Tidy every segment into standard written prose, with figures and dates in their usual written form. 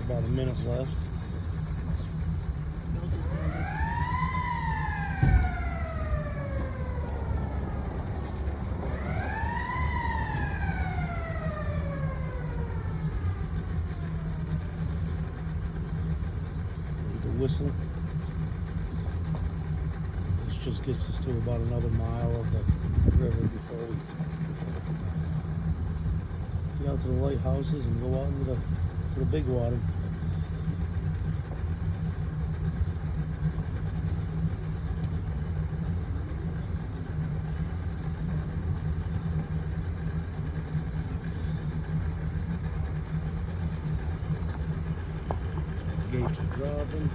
about a minute left. Y'all just sounded. The whistle. This just gets us to about another mile of the river before we get out to the lighthouses and go out into the big water. Gates are dropping.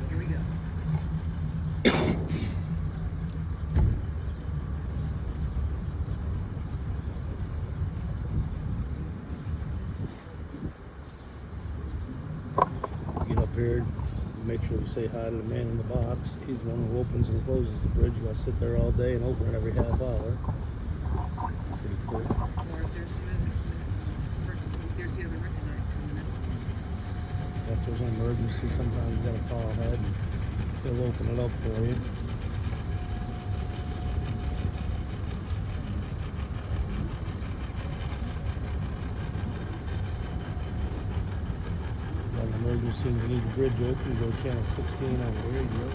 Here we go. Get up here, make sure we say hi to the man in the box. He's the one who opens and closes the bridge. You gotta sit there all day and open it every half hour. Pretty cool. Or if there's the other recognize coming in. If there's an emergency, sometimes you gotta call ahead and they'll open it up for you. Got an emergency and you need the bridge open, go channel 16 on the radio.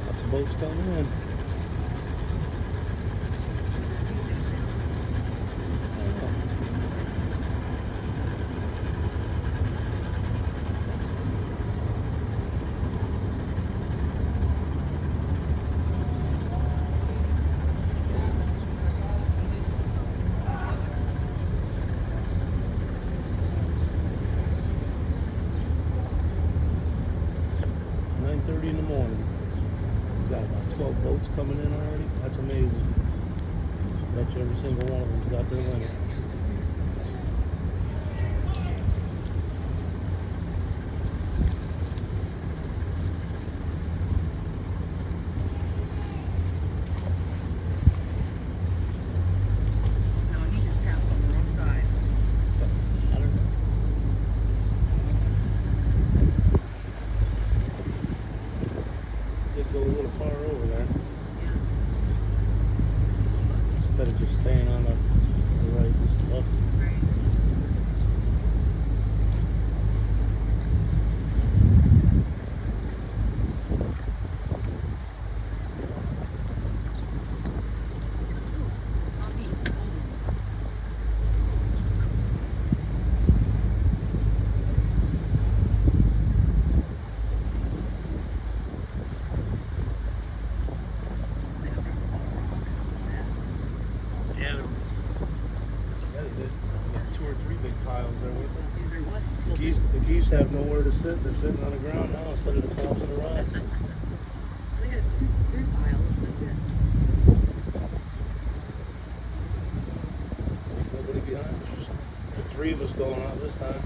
Lots of boats coming in. In the morning. Got about 12 boats coming in already. That's amazing. Bet you every single one of them's got their limit. No, he just passed on the wrong side. I don't know. Did go a little far over there. Yeah. Instead of just staying on the right and stuff. Right. Yeah, they did. Got 2 or 3 big piles there with them. The geese have nowhere to sit. They're sitting on the ground now instead of the tops of the rocks. They had 3 piles, that's it. Nobody behind us. Just the 3 of us going out this time.